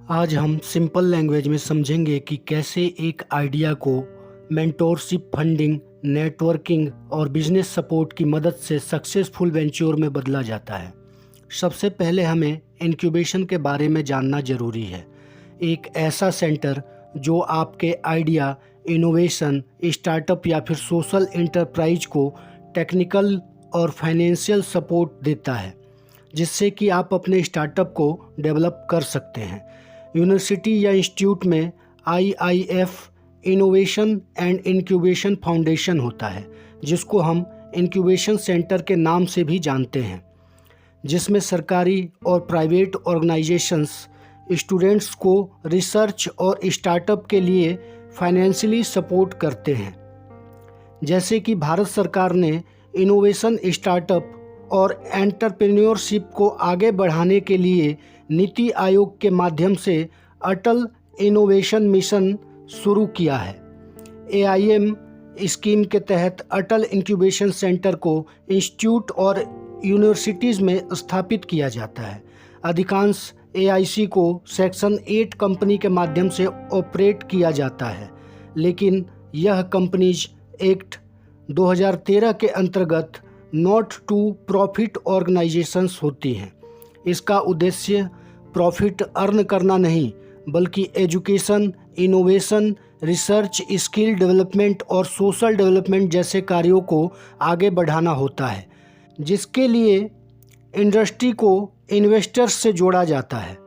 आज हम simple language में समझेंगे कि कैसे एक आइडिया को मेंटोरशिप, फंडिंग, नेटवर्किंग और बिजनेस सपोर्ट की मदद से सक्सेसफुल वेंचर में बदला जाता है। सबसे पहले हमें इंक्यूबेशन के बारे में जानना ज़रूरी है। एक ऐसा सेंटर जो आपके आइडिया, इनोवेशन, स्टार्टअप या फिर सोशल इंटरप्राइज को टेक्निकल और फाइनेंशियल सपोर्ट देता है, जिससे कि आप अपने स्टार्टअप को डेवलप कर सकते हैं। यूनिवर्सिटी या इंस्टीट्यूट में IIF innovation and incubation foundation होता है, जिसको हम इंक्यूबेशन सेंटर के नाम से भी जानते हैं, जिसमें सरकारी और प्राइवेट ऑर्गेनाइजेशंस स्टूडेंट्स को रिसर्च और स्टार्टअप के लिए फाइनेंशियली सपोर्ट करते हैं। जैसे कि भारत सरकार ने इनोवेशन, स्टार्टअप और एंटरप्रेन्योरशिप को आगे बढ़ाने के लिए नीति आयोग के माध्यम से अटल इनोवेशन मिशन शुरू किया है। AIM स्कीम के तहत अटल इंक्यूबेशन सेंटर को इंस्टीट्यूट और यूनिवर्सिटीज़ में स्थापित किया जाता है। अधिकांश AIC को सेक्शन 8 कंपनी के माध्यम से ऑपरेट किया जाता है, लेकिन यह कंपनीज एक्ट 2013 के अंतर्गत नॉट टू प्रॉफिट ऑर्गेनाइजेशंस होती हैं। इसका उद्देश्य प्रॉफिट अर्न करना नहीं, बल्कि education, innovation, research, skill development और सोशल डेवलपमेंट जैसे कार्यों को आगे बढ़ाना होता है, जिसके लिए इंडस्ट्री को इन्वेस्टर्स से जोड़ा जाता है।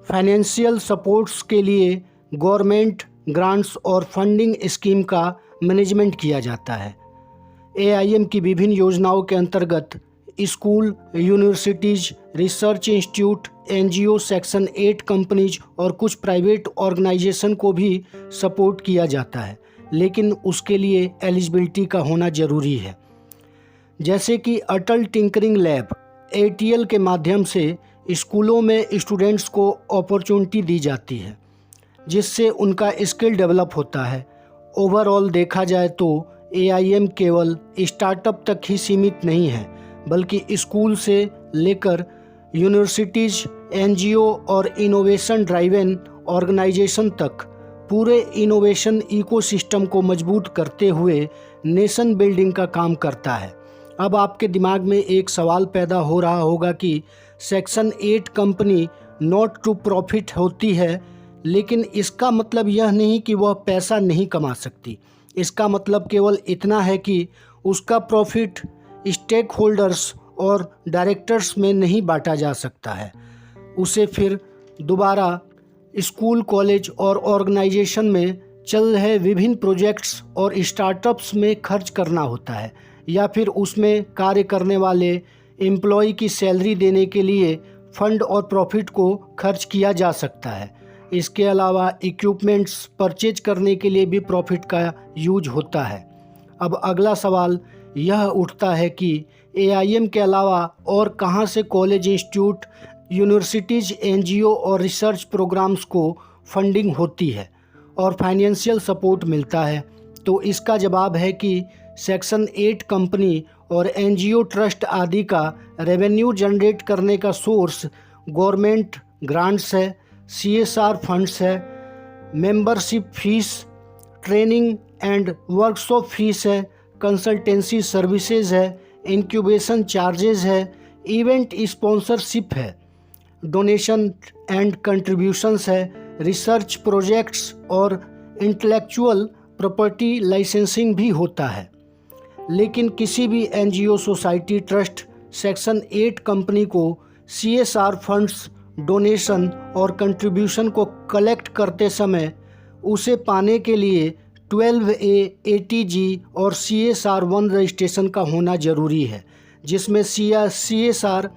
फाइनेंशियल सपोर्ट्स के लिए गवर्नमेंट ग्रांट्स और फंडिंग स्कीम का मैनेजमेंट किया जाता है। AIM की विभिन्न योजनाओं के अंतर्गत school, universities, research institute, NGO, section 8 companies और कुछ प्राइवेट ऑर्गेनाइजेशन को भी सपोर्ट किया जाता है, लेकिन उसके लिए एलिजिबिलिटी का होना ज़रूरी है। जैसे कि अटल टिंकरिंग लैब ATL के माध्यम से स्कूलों में स्टूडेंट्स को अपॉर्चुनिटी दी जाती है, जिससे उनका स्किल डेवलप होता है। ओवरऑल देखा जाए तो AIM केवल स्टार्टअप तक ही सीमित नहीं है, बल्कि स्कूल से लेकर यूनिवर्सिटीज़, NGO और इनोवेशन ड्राइवन ऑर्गेनाइजेशन तक पूरे इनोवेशन इकोसिस्टम को मजबूत करते हुए नेशन बिल्डिंग का काम करता है। अब आपके दिमाग में एक सवाल पैदा हो रहा होगा कि section 8 company not to profit होती है, लेकिन इसका मतलब यह नहीं कि वह पैसा नहीं कमा सकती। इसका मतलब केवल इतना है कि उसका प्रॉफिट स्टेक होल्डर्स और डायरेक्टर्स में नहीं बांटा जा सकता है। उसे फिर दोबारा स्कूल, कॉलेज और ऑर्गेनाइजेशन में चल रहे विभिन्न प्रोजेक्ट्स और स्टार्टअप्स में खर्च करना होता है, या फिर उसमें कार्य करने वाले एम्प्लॉय की सैलरी देने के लिए फंड और प्रॉफिट को खर्च किया जा सकता है। इसके अलावा इक्विपमेंट्स परचेज करने के लिए भी प्रॉफिट का यूज होता है। अब अगला सवाल यह उठता है कि AIM के अलावा और कहां से कॉलेज, इंस्टीट्यूट, यूनिवर्सिटीज़, NGO और रिसर्च प्रोग्राम्स को फंडिंग होती है और फाइनेंशियल सपोर्ट मिलता है। तो इसका जवाब है कि सेक्शन 8 कंपनी और NGO, ट्रस्ट आदि का रेवेन्यू जनरेट करने का सोर्स गवर्नमेंट ग्रांट्स है, CSR फंड्स है, membership fees, training and workshop fees है, कंसल्टेंसी सर्विसेज है, इंक्यूबेशन चार्जेस है, इवेंट स्पॉन्सरशिप है, डोनेशन एंड कंट्रीब्यूशंस है, रिसर्च प्रोजेक्ट्स और इंटेलेक्चुअल प्रॉपर्टी लाइसेंसिंग भी होता है। लेकिन किसी भी NGO, society, trust section 8 company को CSR फंड्स, डोनेशन और कंट्रीब्यूशन को कलेक्ट करते समय उसे पाने के लिए 12A ATG और CSR 1 रजिस्ट्रेशन का होना ज़रूरी है, जिसमें CSR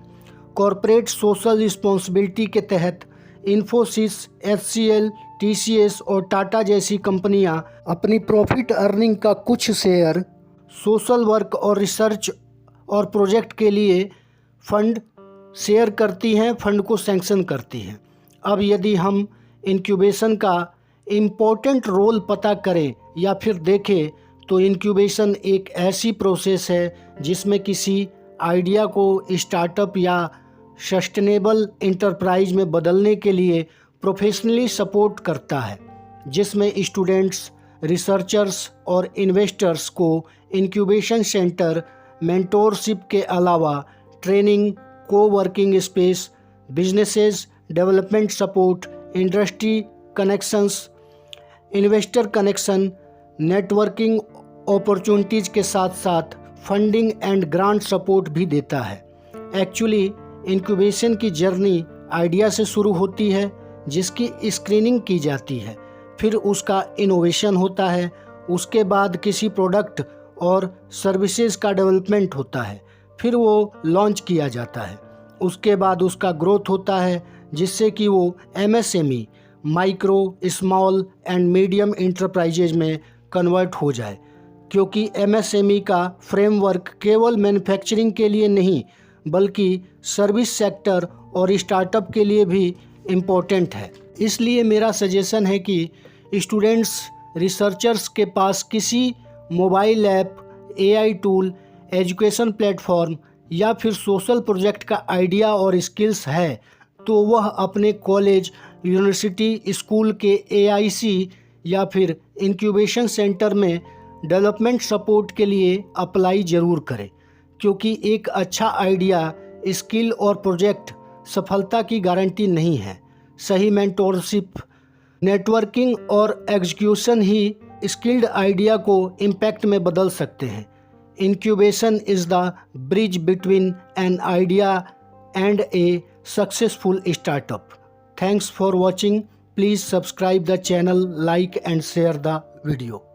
कॉरपोरेट सोशल रिस्पॉन्सिबिलिटी के तहत इन्फोसिस, HCL, TCS और टाटा जैसी कंपनियां अपनी प्रॉफिट अर्निंग का कुछ शेयर सोशल वर्क और रिसर्च और प्रोजेक्ट के लिए फंड शेयर करती हैं, फंड को सैंक्शन करती हैं। अब यदि हम इंक्यूबेशन का इम्पोर्टेंट रोल पता करें या फिर देखें, तो इंक्यूबेशन एक ऐसी प्रोसेस है जिसमें किसी आइडिया को स्टार्टअप या सस्टेनेबल इंटरप्राइज में बदलने के लिए प्रोफेशनली सपोर्ट करता है, जिसमें स्टूडेंट्स, रिसर्चर्स और इन्वेस्टर्स को इंक्यूबेशन सेंटर, मेंटोरशिप के अलावा training, co-working space, businesses development support, industry connections, investor connection, networking opportunities के साथ साथ फंडिंग एंड ग्रांट सपोर्ट भी देता है। एक्चुअली इंक्यूबेशन की जर्नी आइडिया से शुरू होती है, जिसकी स्क्रीनिंग की जाती है, फिर उसका इनोवेशन होता है, उसके बाद किसी प्रोडक्ट और सर्विसेज का डेवलपमेंट होता है, फिर वो लॉन्च किया जाता है, उसके बाद उसका ग्रोथ होता है, जिससे कि वो MSME, micro, small and medium enterprises में कन्वर्ट हो जाए, क्योंकि MSME का फ्रेमवर्क केवल मैन्युफैक्चरिंग के लिए नहीं बल्कि सर्विस सेक्टर और स्टार्टअप के लिए भी इम्पोर्टेंट है। इसलिए मेरा सजेशन है कि स्टूडेंट्स, रिसर्चर्स के पास किसी mobile app, AI tool, education platform या फिर सोशल प्रोजेक्ट का आइडिया और स्किल्स है तो वह अपने कॉलेज, यूनिवर्सिटी, स्कूल के AIC या फिर इंक्यूबेशन सेंटर में डेवलपमेंट सपोर्ट के लिए अप्लाई ज़रूर करें, क्योंकि एक अच्छा आइडिया, स्किल और प्रोजेक्ट सफलता की गारंटी नहीं है। सही मेंटोरशिप, नेटवर्किंग और एग्जीक्यूशन ही स्किल्ड आइडिया को इम्पैक्ट में बदल सकते हैं। Incubation is the bridge between an idea and A successful startup. Thanks for watching. Please subscribe the channel, like and share the video.